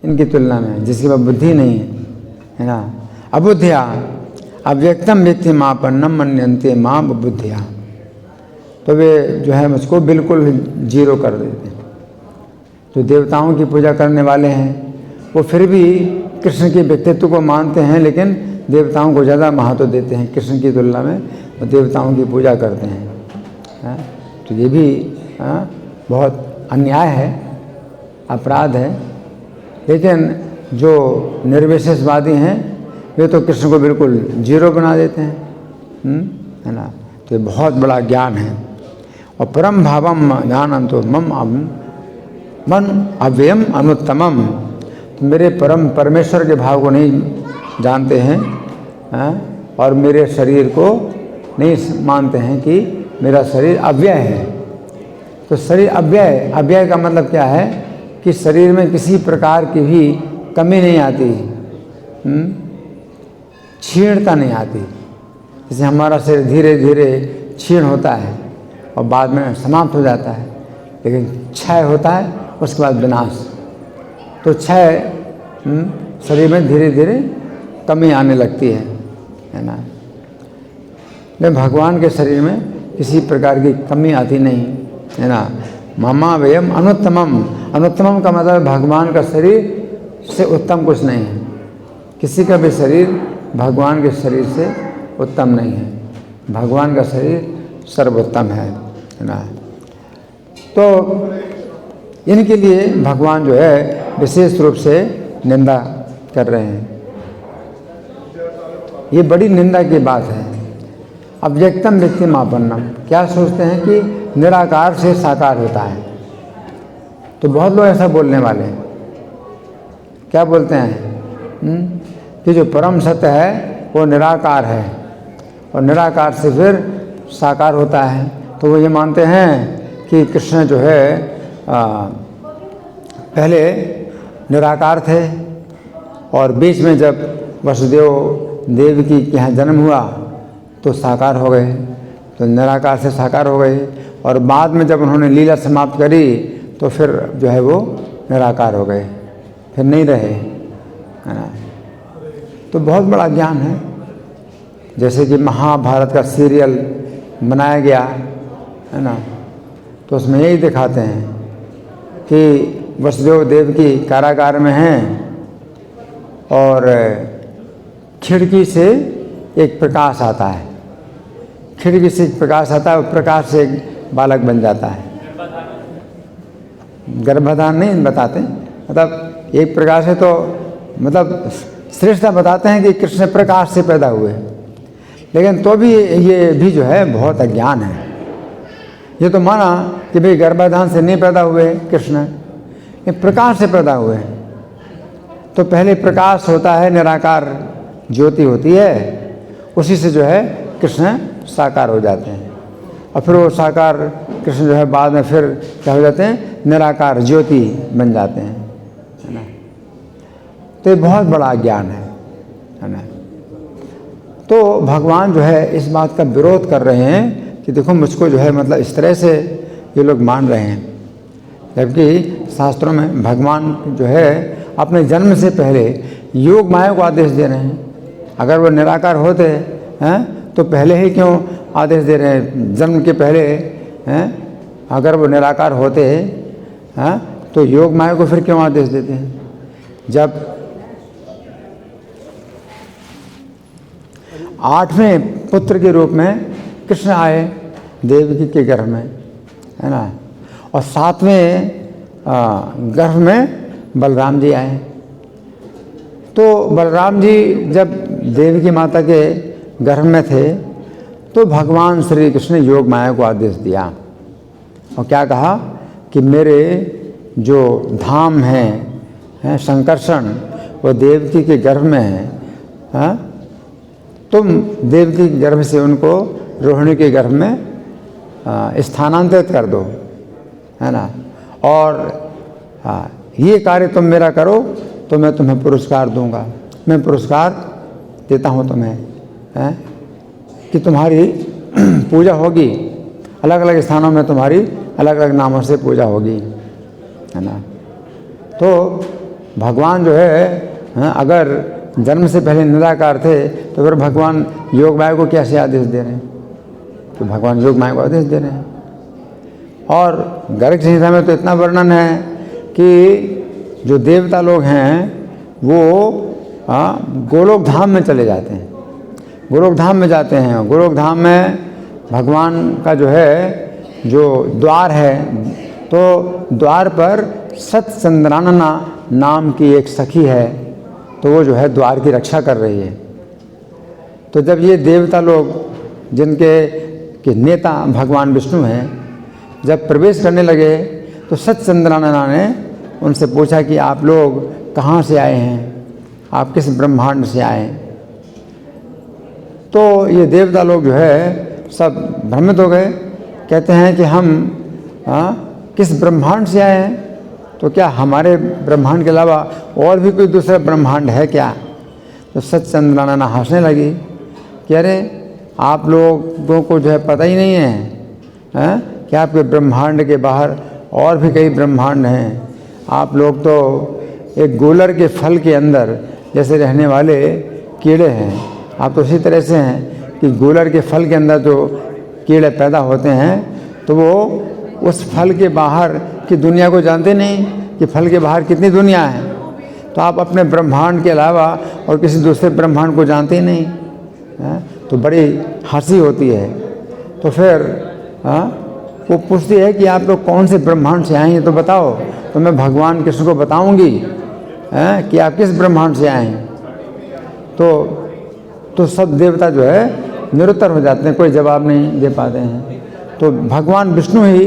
इनकी तुलना में, जिसके पास बुद्धि नहीं है ना। अबुद्धिया अव्यक्तम व्यक्ति मापन्नम मन्यन्ते मां बुद्धिया, तो वे जो है मुझको बिल्कुल जीरो कर देते हैं। जो देवताओं की पूजा करने वाले हैं वो फिर भी कृष्ण के व्यक्तित्व को मानते हैं, लेकिन देवताओं को ज़्यादा महत्व देते हैं कृष्ण की तुलना में, और देवताओं की पूजा करते हैं। तो ये भी बहुत अन्याय है, अपराध है। लेकिन जो निर्विशेषवादी हैं वे तो कृष्ण को बिल्कुल जीरो बना देते हैं, है ना। तो ये बहुत बड़ा ज्ञान है। और परम भावम ज्ञानम तो मन अव्ययम अनुत्तमम, तो मेरे परम परमेश्वर के भाव को नहीं जानते हैं, और मेरे शरीर को नहीं मानते हैं कि मेरा शरीर अव्यय है। तो शरीर अव्यय, अव्यय का मतलब क्या है कि शरीर में किसी प्रकार की भी कमी नहीं आती, क्षीणता नहीं आती। जैसे हमारा शरीर धीरे धीरे क्षीण होता है और बाद में समाप्त हो जाता है, लेकिन क्षय होता है, उसके बाद विनाश। तो क्षय शरीर में धीरे धीरे कमी आने लगती है ना। लेकिन भगवान के शरीर में किसी प्रकार की कमी आती नहीं, है ना। ममा वयम अनुत्तमम, अनुत्तमम का मतलब भगवान का शरीर से उत्तम कुछ नहीं है। किसी का भी शरीर भगवान के शरीर से उत्तम नहीं है, भगवान का शरीर सर्वोत्तम है ना। तो इनके लिए भगवान जो है विशेष रूप से निंदा कर रहे हैं। ये बड़ी निंदा की बात है। अव्यक्तम व्यक्ति मापन्नम, क्या सोचते हैं कि निराकार से साकार होता है। तो बहुत लोग ऐसा बोलने वाले हैं। क्या बोलते हैं कि जो परम सत्य है वो निराकार है, और निराकार से फिर साकार होता है। तो वो ये मानते हैं कि कृष्ण जो है पहले निराकार थे, और बीच में जब वसुदेव देवकी के यहाँ जन्म हुआ तो साकार हो गए, तो निराकार से साकार हो गए। और बाद में जब उन्होंने लीला समाप्त करी तो फिर जो है वो निराकार हो गए, फिर नहीं रहे, है ना। तो बहुत बड़ा ज्ञान है। जैसे कि महाभारत का सीरियल बनाया गया है ना, तो उसमें यही दिखाते हैं कि वसुदेव देवकी कारागार में हैं और खिड़की से एक प्रकाश आता है, खिड़की से एक प्रकाश आता है, प्रकाश से एक बालक बन जाता है। गर्भाधान नहीं बताते, मतलब एक प्रकाश है, तो मतलब श्रेष्ठता बताते हैं कि कृष्ण प्रकाश से पैदा हुए। लेकिन तो भी ये भी जो है बहुत अज्ञान है। ये तो माना कि भाई गर्भाधान से नहीं पैदा हुए कृष्ण, ये प्रकाश से पैदा हुए। तो पहले प्रकाश होता है, निराकार ज्योति होती है, उसी से जो है कृष्ण साकार हो जाते हैं। और फिर वो साकार कृष्ण जो है बाद में फिर क्या हो जाते हैं, निराकार ज्योति बन जाते हैं, है ना। तो ये बहुत बड़ा ज्ञान है ना। तो भगवान जो है इस बात का विरोध कर रहे हैं कि देखो मुझको जो है मतलब इस तरह से ये लोग मान रहे हैं, जबकि शास्त्रों में भगवान जो है अपने जन्म से पहले योग माया को आदेश दे रहे हैं। अगर वो निराकार होते हैं तो पहले ही क्यों आदेश दे रहे हैं, जन्म के पहले हैं। अगर वो निराकार होते हैं तो योग माया को फिर क्यों आदेश देते हैं। जब 8वें पुत्र के रूप में कृष्ण आए देवकी के गर्भ में, है ना, और 7वें गर्भ में बलराम जी आए। तो बलराम जी जब देवकी माता के गर्भ में थे तो भगवान श्री कृष्ण ने योग माया को आदेश दिया और क्या कहा कि मेरे जो धाम हैं संकर्षण, वो देवकी के गर्भ में है। तुम देवकी के गर्भ से उनको रोहिणी के गर्भ में स्थानांतरित कर दो, है ना, और ये कार्य तुम मेरा करो तो मैं तुम्हें पुरस्कार दूंगा। मैं पुरस्कार देता हूँ तुम्हें, है कि तुम्हारी पूजा होगी, अलग अलग स्थानों में तुम्हारी अलग अलग नामों से पूजा होगी, है ना। तो भगवान जो है अगर जन्म से पहले निराकार थे तो फिर भगवान योग माया को कैसे आदेश दे रहे हैं? तो भगवान योग माया को आदेश दे रहे हैं। और गर्ग संहिता में तो इतना वर्णन है कि जो देवता लोग हैं वो गोलोक धाम में चले जाते हैं, गोलोक धाम में जाते हैं। गोलोक धाम में भगवान का जो है जो द्वार है, तो द्वार पर सतचंद्रानना नाम की एक सखी है, तो वो जो है द्वार की रक्षा कर रही है। तो जब ये देवता लोग जिनके के नेता भगवान विष्णु हैं जब प्रवेश करने लगे तो सतचंद्रानना ने उनसे पूछा कि आप लोग कहाँ से आए हैं, आप किस ब्रह्मांड से आए हैं? तो ये देवता लोग जो है सब भ्रमित हो गए, कहते हैं कि हम किस ब्रह्मांड से आए हैं? तो क्या हमारे ब्रह्मांड के अलावा और भी कोई दूसरा ब्रह्मांड है क्या? तो सतचंद्रानना हंसने लगी कि अरे आप लोगों को जो है पता ही नहीं है कि आपके ब्रह्मांड के बाहर और भी कई ब्रह्मांड हैं। आप लोग तो एक गोलर के फल के अंदर जैसे रहने वाले कीड़े हैं, आप तो उसी तरह से हैं कि गोलर के फल के अंदर जो कीड़े पैदा होते हैं तो वो उस फल के बाहर की दुनिया को जानते नहीं कि फल के बाहर कितनी दुनिया है। तो आप अपने ब्रह्मांड के अलावा और किसी दूसरे ब्रह्मांड को जानते ही नहीं है? तो बड़ी हंसी होती है। तो फिर वो पूछती है कि आप लोग कौन से ब्रह्मांड से आए हैं तो बताओ, तो मैं भगवान कृष्ण को बताऊंगी कि आप किस ब्रह्मांड से आए हैं। तो सब देवता जो है निरुत्तर हो जाते हैं, कोई जवाब नहीं दे पाते हैं। तो भगवान विष्णु ही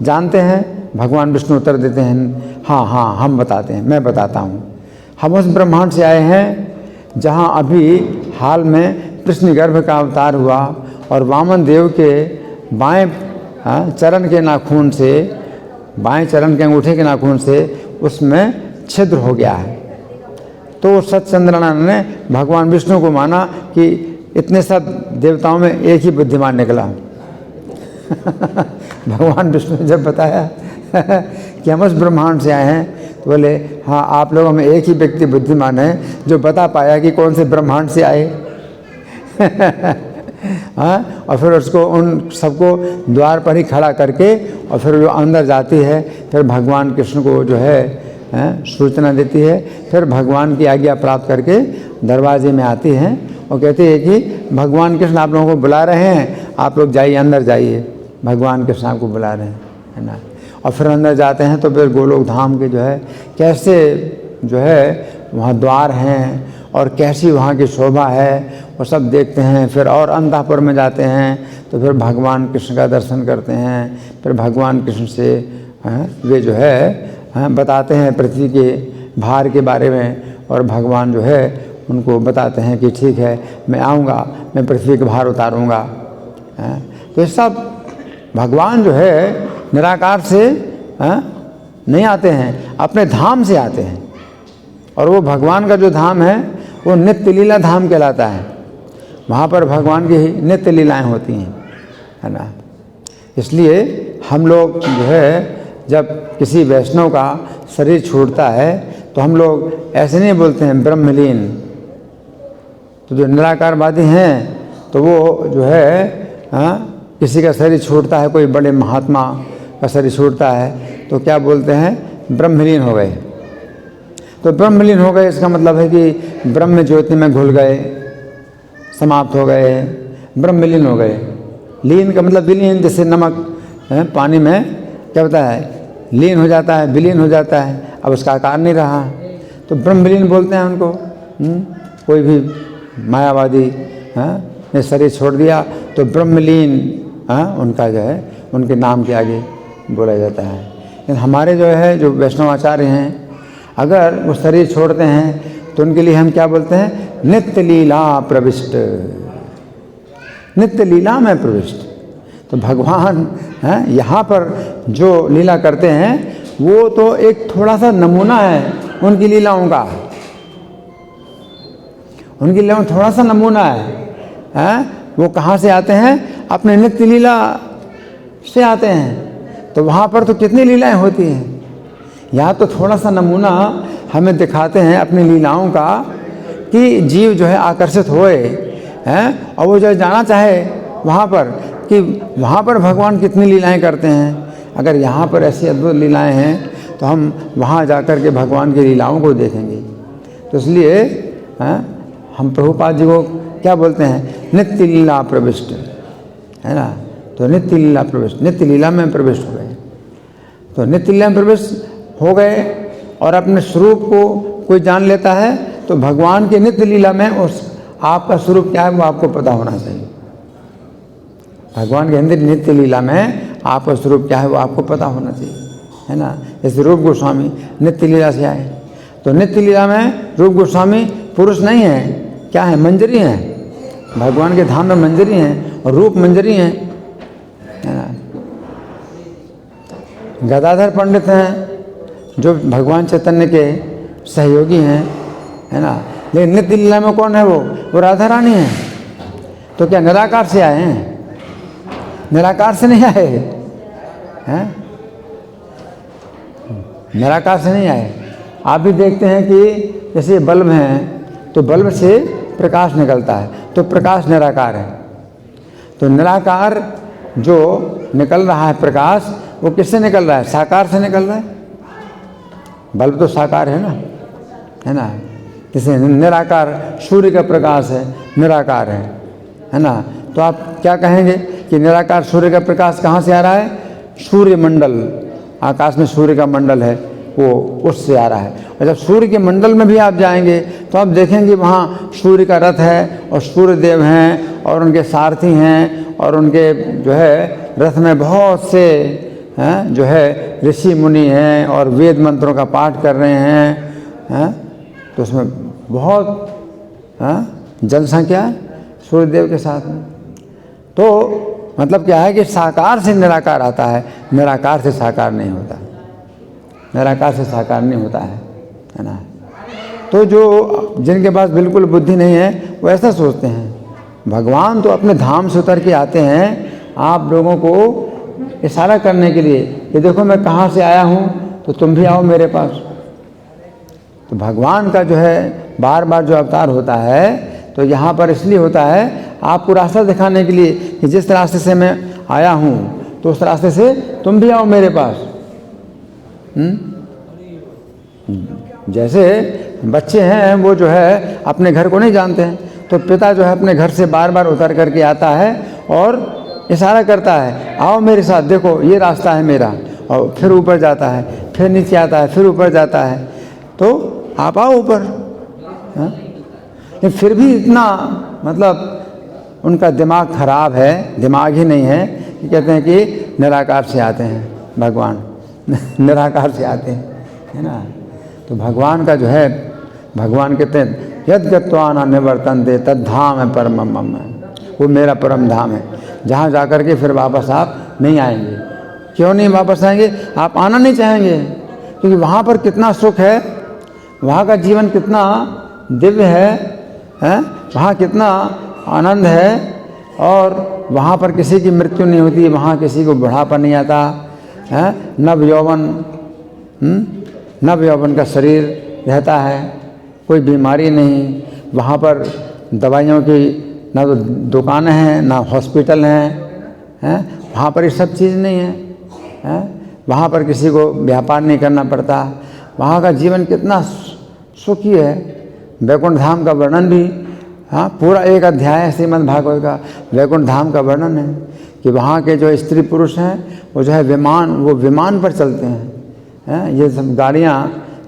जानते हैं, भगवान विष्णु उत्तर देते हैं, हाँ हाँ हम बताते हैं, मैं बताता हूँ। हम उस ब्रह्मांड से आए हैं जहाँ अभी हाल में कृष्ण गर्भ का अवतार हुआ और वामन देव के बाएं चरण के नाखून से, बाएं चरण के अंगूठे के नाखून से उसमें छिद्र हो गया है। तो सतचंद्रानना ने भगवान विष्णु को माना कि इतने सब देवताओं में एक ही बुद्धिमान निकला। भगवान विष्णु ने जब बताया कि हम उस ब्रह्मांड से आए हैं तो बोले हाँ आप लोगों में एक ही व्यक्ति बुद्धिमान है जो बता पाया कि कौन से ब्रह्मांड से आए। हाँ, और फिर उसको उन सबको द्वार पर ही खड़ा करके और फिर जो अंदर जाती है फिर भगवान कृष्ण को जो है सूचना देती है। फिर भगवान की आज्ञा प्राप्त करके दरवाजे में आती हैं और कहती है कि भगवान कृष्ण आप लोगों को बुला रहे हैं, आप लोग जाइए अंदर जाइए, भगवान कृष्ण आपको बुला रहे हैं, है ना। और फिर अंदर जाते हैं तो फिर गोलोक धाम के जो है कैसे जो है वहाँ द्वार हैं और कैसी वहाँ की शोभा है वो सब देखते हैं। फिर और अंतःपुर में जाते हैं तो फिर भगवान कृष्ण का दर्शन करते हैं। फिर भगवान कृष्ण से वे जो है बताते हैं पृथ्वी के भार के बारे में, और भगवान जो है उनको बताते हैं कि ठीक है मैं आऊँगा, मैं पृथ्वी के भार उतारूँगा। तो ये सब भगवान जो है निराकार से नहीं आते हैं, अपने धाम से आते हैं। और वो भगवान का जो धाम है वो नित्य लीला धाम कहलाता है। वहाँ पर भगवान की नित्य लीलाएं होती हैं, है ना। इसलिए हम लोग जो है जब किसी वैष्णव का शरीर छूटता है तो हम लोग ऐसे नहीं बोलते हैं ब्रह्मलीन। तो जो निराकारवादी हैं तो वो जो है किसी का शरीर छूटता है, कोई बड़े महात्मा का शरीर छूटता है तो क्या बोलते हैं ब्रह्मलीन हो गए। तो ब्रह्मलीन हो गए इसका मतलब है कि ब्रह्म ज्योति में घुल गए, समाप्त हो गए, ब्रह्मलीन हो गए। लीन का मतलब विलीन, जैसे नमक पानी में क्या होता है लीन हो जाता है, विलीन हो जाता है, अब उसका आकार नहीं रहा, तो ब्रह्मलीन बोलते हैं उनको। कोई भी मायावादी ने शरीर छोड़ दिया तो ब्रह्मलीन उनका जो है उनके नाम के आगे बोला जाता है। लेकिन हमारे जो है जो वैष्णव आचार्य हैं अगर वो शरीर छोड़ते हैं तो उनके लिए हम क्या बोलते हैं नित्य लीला प्रविष्ट, नित्य लीला में प्रविष्ट। तो भगवान यहाँ पर जो लीला करते हैं वो तो एक थोड़ा सा नमूना है उनकी लीलाओं का, उनकी लीलाओं थोड़ा सा नमूना है। वो कहाँ से आते हैं अपने नित्य लीला से आते हैं। तो वहाँ पर तो कितनी लीलाएं होती हैं, यहाँ तो थोड़ा सा नमूना हमें दिखाते हैं अपनी लीलाओं का कि जीव जो है आकर्षित होए हैं और वो जो जाना चाहे वहाँ पर कि वहाँ पर भगवान कितनी लीलाएं करते हैं। अगर यहाँ पर ऐसी अद्भुत लीलाएं हैं तो हम वहाँ जाकर के भगवान की लीलाओं को देखेंगे। तो इसलिए हम प्रभुपाद जी को क्या बोलते हैं, नित्य लीला प्रविष्ट, है ना। तो नित्य लीला प्रविष्ट, नित्य लीला में प्रविष्ट हो गए। तो नित्य लीला में प्रविष्ट हो गए और अपने स्वरूप को कोई जान लेता है तो भगवान के नित्य लीला में उस आपका स्वरूप क्या है वो आपको पता होना चाहिए। भगवान के अंदर नित्य लीला में आपका स्वरूप क्या है वो आपको पता होना चाहिए, है ना। इस रूप गोस्वामी नित्य लीला से आए। तो नित्य लीला में रूप गोस्वामी पुरुष नहीं है, क्या है, मंजरी हैं। भगवान के धाम में मंजरी हैं और रूप मंजरी हैं, है ना। गदाधर पंडित हैं जो भगवान चैतन्य के सहयोगी हैं, है ना। लेकिन नित्य लीला में कौन है वो राधा रानी है। तो क्या निराकार से आए हैं, निराकार से नहीं आए हैं, निराकार से नहीं आए। आप भी देखते हैं कि जैसे बल्ब हैं तो बल्ब से प्रकाश निकलता है, तो प्रकाश निराकार है। तो निराकार जो निकल रहा है प्रकाश वो किससे निकल रहा है, साकार से निकल रहा है। बल्ब तो साकार है ना, है ना। जैसे निराकार सूर्य का प्रकाश है, निराकार है ना। तो आप क्या कहेंगे कि निराकार सूर्य का प्रकाश कहाँ से आ रहा है, सूर्य मंडल, आकाश में सूर्य का मंडल है वो उससे आ रहा है। और जब सूर्य के मंडल में भी आप जाएंगे तो आप देखेंगे वहाँ सूर्य का रथ है और सूर्य देव हैं और उनके सारथी हैं और उनके जो है रथ में बहुत से हैं जो है ऋषि मुनि हैं और वेद मंत्रों का पाठ कर रहे हैं। तो उसमें बहुत जनसंख्या है सूर्यदेव के साथ में। तो मतलब क्या है कि साकार से निराकार आता है, निराकार से साकार नहीं होता, निराकार से साकार नहीं होता है ना। तो जो जिनके पास बिल्कुल बुद्धि नहीं है वो ऐसा सोचते हैं। भगवान तो अपने धाम से उतर के आते हैं आप लोगों को इशारा करने के लिए कि देखो मैं कहाँ से आया हूँ तो तुम भी आओ मेरे पास। तो भगवान का जो है बार बार जो अवतार होता है तो यहाँ पर इसलिए होता है आपको रास्ता दिखाने के लिए कि जिस रास्ते से मैं आया हूँ तो उस रास्ते से तुम भी आओ मेरे पास। जैसे बच्चे हैं वो जो है अपने घर को नहीं जानते हैं तो पिता जो है अपने घर से बार बार उतर करके आता है और इशारा करता है आओ मेरे साथ, देखो ये रास्ता है मेरा, और फिर ऊपर जाता है, फिर नीचे आता है, फिर ऊपर जाता है, तो आप आओ ऊपर। लेकिन फिर भी इतना मतलब उनका दिमाग खराब है, दिमाग ही नहीं है कि कहते हैं कि निराकार से आते हैं भगवान, निराकार से आते हैं, है ना। तो भगवान का जो है भगवान कहते हैं यद गत्वा न निवर्तन्ते तद धाम है परम मम, वो मेरा परम धाम है जहाँ जाकर के फिर वापस आप नहीं आएंगे। क्यों नहीं वापस आएंगे, आप आना नहीं चाहेंगे क्योंकि वहाँ पर कितना सुख है, वहाँ का जीवन कितना दिव्य है, वहाँ कितना आनंद है और वहाँ पर किसी की मृत्यु नहीं होती, वहाँ किसी को बुढ़ापा नहीं आता है, नव यौवन का शरीर रहता है, कोई बीमारी नहीं। वहाँ पर दवाइयों की ना तो दुकानें हैं ना हॉस्पिटल हैं, वहाँ पर ये सब चीज़ नहीं है, वहाँ पर किसी को व्यापार नहीं करना पड़ता। वहाँ का जीवन कितना सुखी है। वैकुंठ धाम का वर्णन भी पूरा एक अध्याय है श्रीमद् भागवत का वैकुंठ धाम का वर्णन है कि वहाँ के जो स्त्री पुरुष हैं वो जो है विमान पर चलते हैं, ये सब गाड़ियाँ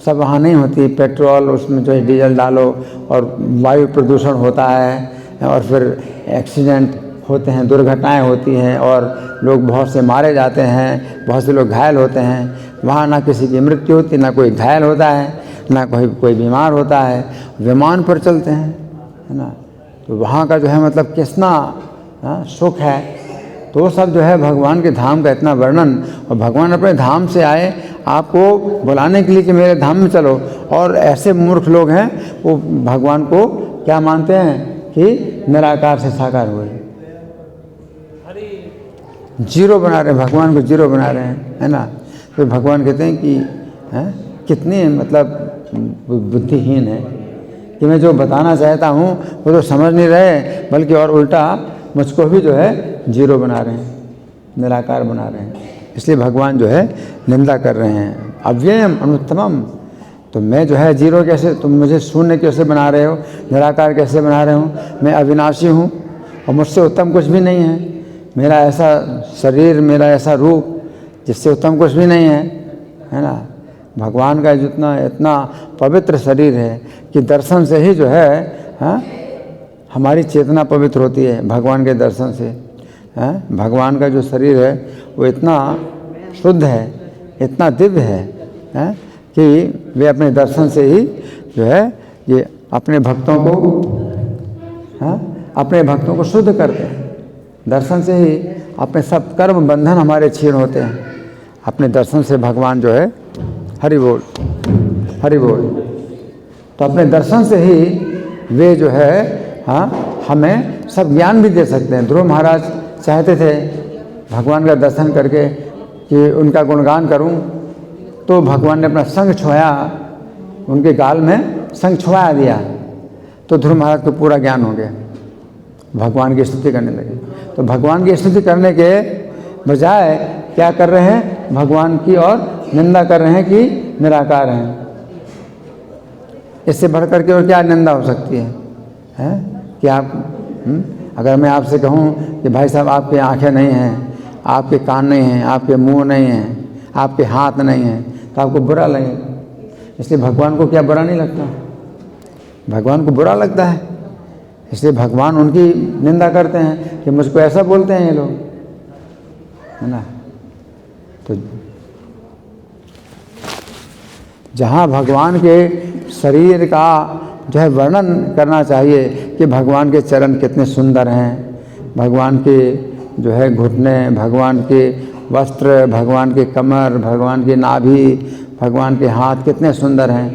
सब वहाँ नहीं होती, पेट्रोल उसमें जो है डीजल डालो और वायु प्रदूषण होता है और फिर एक्सीडेंट होते हैं, दुर्घटनाएं होती हैं और लोग बहुत से मारे जाते हैं, बहुत से लोग घायल होते हैं। वहाँ ना किसी की मृत्यु होती, ना कोई घायल होता है, ना कोई बीमार होता है, विमान पर चलते हैं, है ना। तो वहाँ का जो है मतलब कितना सुख है। तो सब जो है भगवान के धाम का इतना वर्णन, और भगवान अपने धाम से आए आपको बुलाने के लिए कि मेरे धाम में चलो, और ऐसे मूर्ख लोग हैं वो भगवान को क्या मानते हैं कि निराकार से साकार हुए, जीरो बना रहे हैं, भगवान को जीरो बना रहे हैं, है ना। तो भगवान कहते हैं कि कितनी मतलब बुद्धिहीन है कि मैं जो बताना चाहता हूँ वो तो समझ नहीं रहे, बल्कि और उल्टा मुझको भी जो है जीरो बना रहे हैं, निराकार बना रहे हैं। इसलिए भगवान जो है निंदा कर रहे हैं। अव्ययम अनुत्तमम, तो मैं जो है जीरो कैसे, तुम मुझे शून्य कैसे बना रहे हो, निराकार कैसे बना रहे हो? मैं अविनाशी हूँ और मुझसे उत्तम कुछ भी नहीं है। मेरा ऐसा शरीर, मेरा ऐसा रूप जिससे उत्तम कुछ भी नहीं है ना। भगवान का जितना इतना पवित्र शरीर है कि दर्शन से ही जो है हमारी चेतना पवित्र होती है, भगवान के दर्शन से। भगवान का जो शरीर है वो इतना शुद्ध है, इतना दिव्य है कि वे अपने दर्शन से ही जो है ये अपने भक्तों को शुद्ध करते हैं। दर्शन से ही अपने सब कर्म बंधन हमारे छीन होते हैं। अपने दर्शन से भगवान जो है, हरि बोल हरि बोल, तो अपने दर्शन से ही वे जो है हमें सब ज्ञान भी दे सकते हैं। ध्रुव महाराज चाहते थे भगवान का दर्शन करके कि उनका गुणगान करूं, तो भगवान ने अपना संग छुआया, उनके गाल में संग छुआ दिया, तो ध्रुव महाराज को पूरा ज्ञान हो गया, भगवान की स्तुति करने लगे। तो भगवान की स्तुति करने के बजाय क्या कर रहे हैं, भगवान की और निंदा कर रहे हैं कि निराकार हैं। इससे बढ़कर के और क्या निंदा हो सकती है? कि आप अगर मैं आपसे कहूँ कि भाई साहब आपकी आंखें नहीं हैं, आपके कान नहीं हैं, आपके मुंह नहीं हैं, आपके हाथ नहीं हैं, तो आपको बुरा लगे। इसलिए भगवान को क्या बुरा नहीं लगता? भगवान को बुरा लगता है। इसलिए भगवान उनकी निंदा करते हैं कि मुझको ऐसा बोलते हैं ये लोग, है ना। तो जहाँ भगवान के शरीर का जो है वर्णन करना चाहिए कि भगवान के चरण कितने सुंदर हैं, भगवान के जो है घुटने, भगवान के वस्त्र, भगवान के कमर, भगवान की नाभि, भगवान के हाथ कितने सुंदर हैं,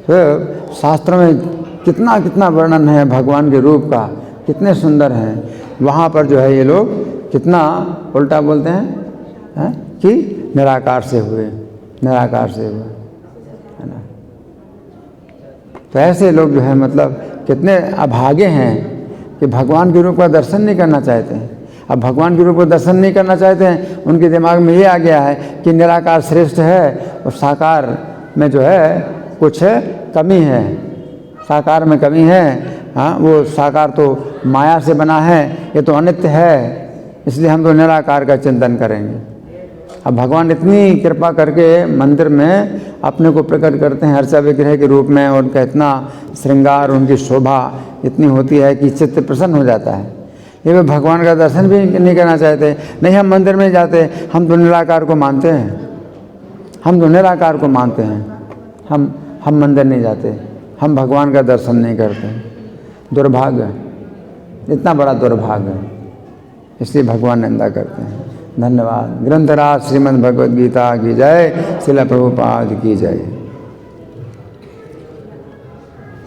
तो शास्त्रों में कितना कितना वर्णन है भगवान के रूप का, कितने सुंदर हैं। वहाँ पर जो है ये लोग कितना उल्टा बोलते हैं कि निराकार से हुए, निराकार से हुए, है ना। तो ऐसे लोग जो है मतलब कितने अभागे हैं कि भगवान के रूप का दर्शन नहीं करना चाहते हैं। अब भगवान के रूप का दर्शन नहीं करना चाहते हैं, उनके दिमाग में ये आ गया है कि निराकार श्रेष्ठ है और साकार में जो है कुछ कमी है, साकार में कमी है। वो साकार तो माया से बना है, ये तो अनित्य है, इसलिए हम तो निराकार का चिंतन करेंगे। अब भगवान इतनी कृपा करके मंदिर में अपने को प्रकट करते हैं अर्चा विग्रह के रूप में, और उनका इतना श्रृंगार, उनकी शोभा इतनी होती है कि चित्त प्रसन्न हो जाता है। ये वे भगवान का दर्शन भी नहीं करना चाहते। नहीं, हम मंदिर में जाते, हम तो निराकार को मानते हैं, हम तो निराकार को मानते हैं, हम मंदिर नहीं जाते, हम भगवान का दर्शन नहीं करते। दुर्भाग्य, इतना बड़ा दुर्भाग्य है, इसलिए भगवान निंदा करते हैं। धन्यवाद। ग्रंथराज श्रीमद् भगवद गीता की जय, श्रील प्रभुपाद की जय।